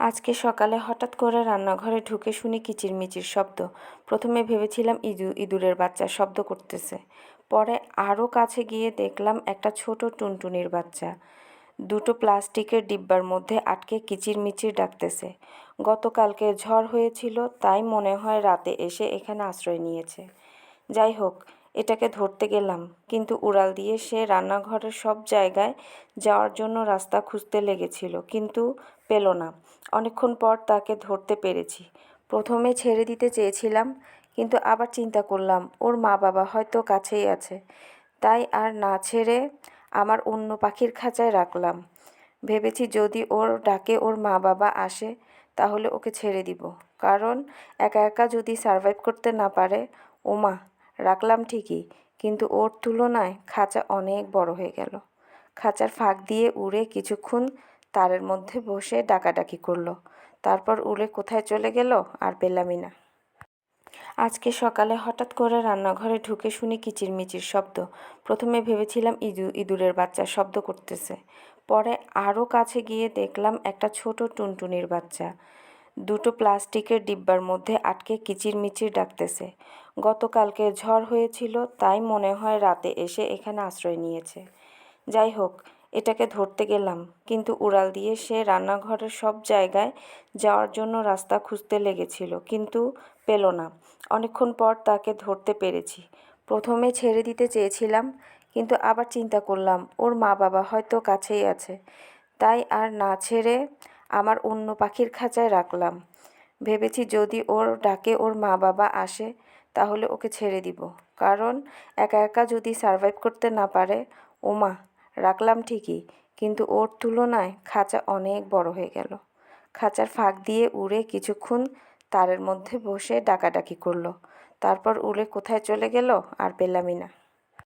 আজকে সকালে হঠাৎ করে রান্নাঘরে ঢুকে শুনি কিচিরমিচির শব্দ। প্রথমে ভেবেছিলাম ইঁদুরের বাচ্চা শব্দ করতেছে। পরে আরও কাছে গিয়ে দেখলাম একটা ছোট টুনটুনির বাচ্চা দুটো প্লাস্টিকের ডিব্বার মধ্যে আটকে কিচিরমিচির ডাকতেছে। গতকালকে ঝড় হয়েছিল, তাই মনে হয় রাতে এসে এখানে আশ্রয় নিয়েছে। যাই হোক, এটাকে ধরতে গেলাম, কিন্তু উড়াল দিয়ে সে রান্নাঘরের সব জায়গায় যাওয়ার জন্য রাস্তা খুঁজতে লেগেছিল, কিন্তু পেল না। অনেকক্ষণ পর তাকে ধরতে পেরেছি। প্রথমে ছেড়ে দিতে চেয়েছিলাম, কিন্তু আবার চিন্তা করলাম ওর মা বাবা হয়তো কাছেই আছে, তাই আর না ছেড়ে আমার অন্য পাখির খাঁচায় রাখলাম। ভেবেছি যদি ওর ডাকে ওর মা বাবা আসে তাহলে ওকে ছেড়ে দিব, কারণ একা একা যদি সার্ভাইভ করতে না পারে। ওমা, রাখলাম ঠিকই, কিন্তু ওর তুলনায় খাঁচা অনেক বড় হয়ে গেল। খাঁচার ফাঁক দিয়ে উড়ে কিছুক্ষণ তারের মধ্যে বসে ডাকাডাকি করলো, তারপর উড়ে কোথায় চলে গেল আর পেলামই না। আজকে সকালে হঠাৎ করে রান্নাঘরে ঢুকে শুনি কিচিরমিচির শব্দ। প্রথমে ভেবেছিলাম ইঁদুরের বাচ্চা শব্দ করতেছে। পরে আরও কাছে গিয়ে দেখলাম একটা ছোট টুনটুনির বাচ্চা দুটো প্লাস্টিকের ডিব্বার মধ্যে আটকে কিচিরমিচির ডাকতেছে। গতকালকে ঝড় হয়েছিল, তাই মনে হয় রাতে এসে এখানে আশ্রয় নিয়েছে। যাই হোক, এটাকে ধরতে গেলাম, কিন্তু উড়াল দিয়ে সে রান্নাঘরের সব জায়গায় যাওয়ার জন্য রাস্তা খুঁজতে লেগেছিল, কিন্তু পেল না। অনেকক্ষণ পর তাকে ধরতে পেরেছি। প্রথমে ছেড়ে দিতে চেয়েছিলাম, কিন্তু আবার চিন্তা করলাম ওর মা বাবা হয়তো কাছেই আছে, তাই আর না ছেড়ে আমার অন্য পাখির খাঁচায় রাখলাম। ভেবেছি যদি ওর ডাকে ওর মা বাবা আসে তাহলে ওকে ছেড়ে দিব, কারণ একা একা যদি সার্ভাইভ করতে না পারে। ওমা, রাখলাম ঠিকই, কিন্তু ওর তুলনায় খাঁচা অনেক বড় হয়ে গেল। খাঁচার ফাঁক দিয়ে উড়ে কিছুক্ষণ তারের মধ্যে বসে ডাকাডাকি করলো, তারপর উড়ে কোথায় চলে গেল আর পেলামই না।